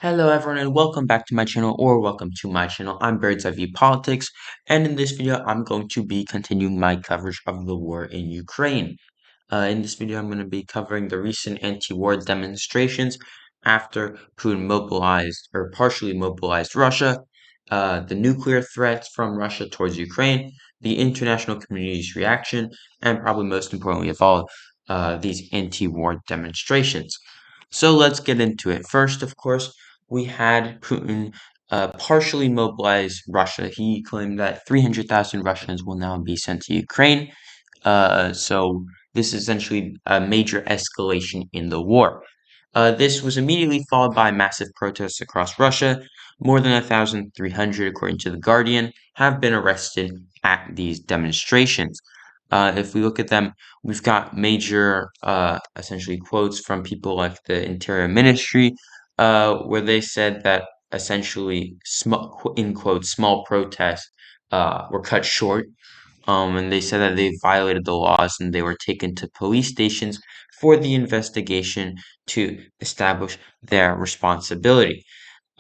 Hello everyone and welcome back to my channel or welcome to my channel. I'm Bird's Eye View Politics, and in this video I'm going to be continuing my coverage of the war in Ukraine. In this video I'm going to be covering the recent anti-war demonstrations after Putin mobilized or partially mobilized Russia, the nuclear threats from Russia towards Ukraine, the international community's reaction, and probably most importantly of all, these anti-war demonstrations. So let's get into it. First, of course, we had Putin partially mobilize Russia. He claimed that 300,000 Russians will now be sent to Ukraine. So this is essentially a major escalation in the war. This was immediately followed by massive protests across Russia. More than 1,300, according to The Guardian, have been arrested at these demonstrations. If we look at them, we've got major, essentially, quotes from people like the Interior Ministry, where they said that essentially, in quotes, small protests were cut short. And they said that they violated the laws and they were taken to police stations for the investigation to establish their responsibility.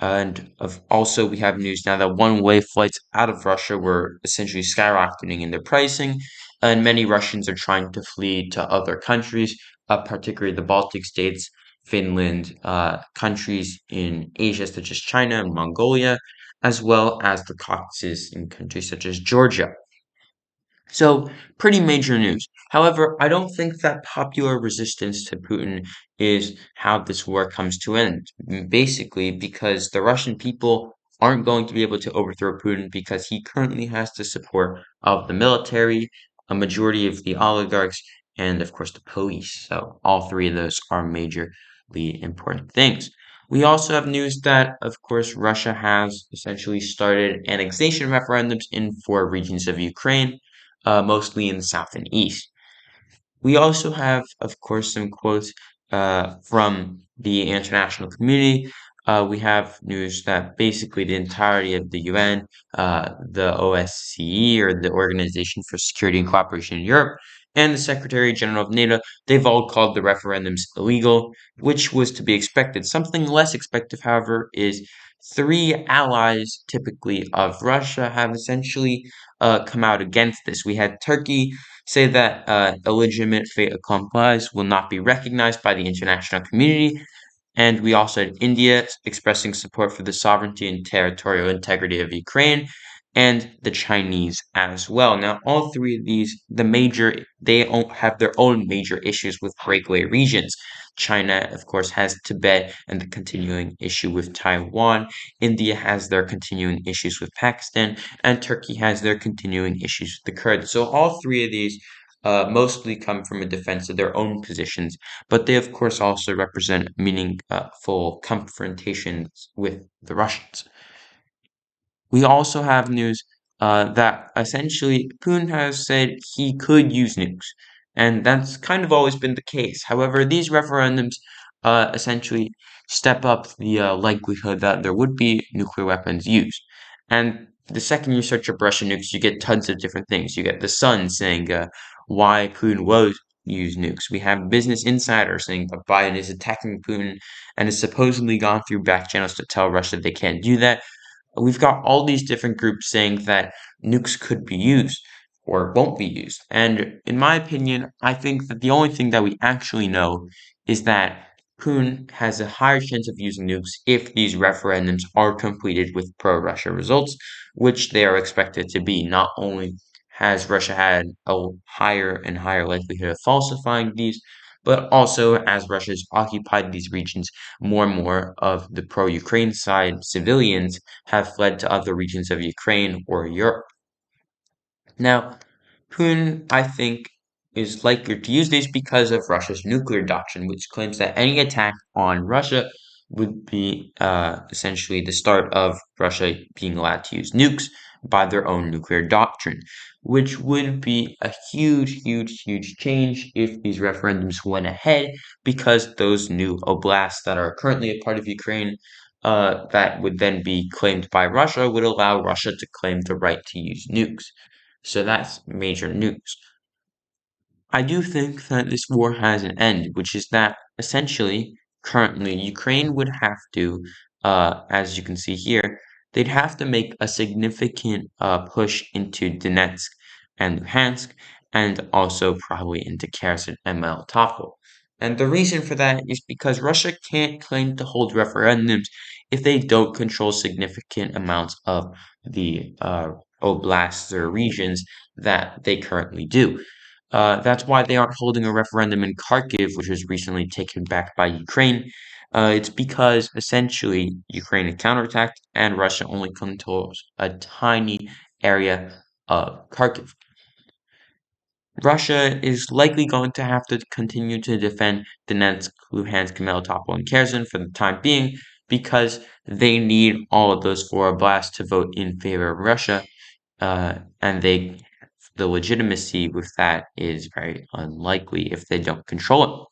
Also, we have news now that one-way flights out of Russia were essentially skyrocketing in their pricing, and many Russians are trying to flee to other countries, particularly the Baltic states, Finland, countries in Asia such as China and Mongolia, as well as the Caucasus in countries such as Georgia. So, pretty major news. However, I don't think that popular resistance to Putin is how this war comes to end. Basically, because the Russian people aren't going to be able to overthrow Putin because he currently has the support of the military, a majority of the oligarchs, and of course the police. So, all three of those are majorly important things. We also have news that, of course, Russia has essentially started annexation referendums in 4 regions of Ukraine, mostly in the south and east. We also have, of course, some quotes from the international community. We have news that basically the entirety of the UN, the OSCE, or the Organization for Security and Cooperation in Europe, and the Secretary General of NATO, they've all called the referendums illegal, which was to be expected. Something less expected, however, is 3 allies, typically of Russia, have essentially come out against this. We had Turkey say that illegitimate fait accompli will not be recognized by the international community. And we also had India expressing support for the sovereignty and territorial integrity of Ukraine, and the Chinese as well. Now, all three of these, they all have their own major issues with breakaway regions. China, of course, has Tibet and the continuing issue with Taiwan. India has their continuing issues with Pakistan, and Turkey has their continuing issues with the Kurds. So all three of these mostly come from a defense of their own positions, but they, of course, also represent meaningful confrontations with the Russians. We also have news that essentially Putin has said he could use nukes, and that's kind of always been the case. However, these referendums essentially step up the likelihood that there would be nuclear weapons used. And the second you search up Russian nukes, you get tons of different things. You get the Sun saying why Putin will use nukes. We have Business Insider saying that Biden is attacking Putin and has supposedly gone through back channels to tell Russia they can't do that. We've got all these different groups saying that nukes could be used or won't be used. And in my opinion, I think that the only thing that we actually know is that Putin has a higher chance of using nukes if these referendums are completed with pro-Russia results, which they are expected to be. Not only has Russia had a higher and higher likelihood of falsifying these, but also as Russia's occupied these regions, more and more of the pro-Ukraine side civilians have fled to other regions of Ukraine or Europe. Now, Putin, I think, is likely to use these because of Russia's nuclear doctrine, which claims that any attack on Russia would be essentially the start of Russia being allowed to use nukes by their own nuclear doctrine, which would be a huge change if these referendums went ahead, because those new oblasts that are currently a part of Ukraine that would then be claimed by Russia would allow Russia to claim the right to use nukes. So that's major news. I do think that this war has an end, which is that essentially, currently, Ukraine would have to as you can see here, they'd have to make a significant push into Donetsk and Luhansk, and also probably into Kherson and Melitopol. And the reason for that is because Russia can't claim to hold referendums if they don't control significant amounts of the oblasts or regions that they currently do. That's why they aren't holding a referendum in Kharkiv, which was recently taken back by Ukraine. It's because essentially Ukraine had counterattacked and Russia only controls a tiny area of Kharkiv. Russia is likely going to have to continue to defend Donetsk, Luhansk, Melitopol, and Kherson for the time being because they need all of those four oblasts to vote in favor of Russia, and the legitimacy with that is very unlikely if they don't control it.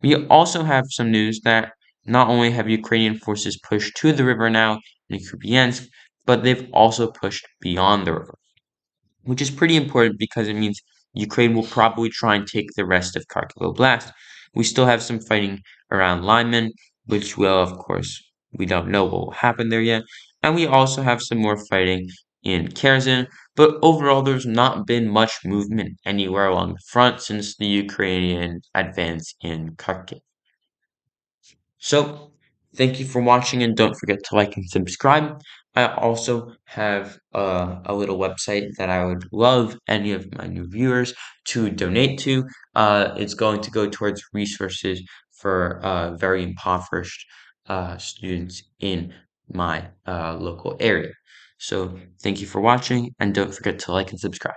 We also have some news that not only have Ukrainian forces pushed to the river now in Kupiansk, but they've also pushed beyond the river, which is pretty important because it means Ukraine will probably try and take the rest of Kharkiv Oblast. We still have some fighting around Lyman, which will, of course, we don't know what will happen there yet. And we also have some more fighting in Kherson, but overall, there's not been much movement anywhere along the front since the Ukrainian advance in Kharkiv. So, thank you for watching and don't forget to like and subscribe. I also have a little website that I would love any of my new viewers to donate to. It's going to go towards resources for very impoverished students in my local area. So, thank you for watching and don't forget to like and subscribe.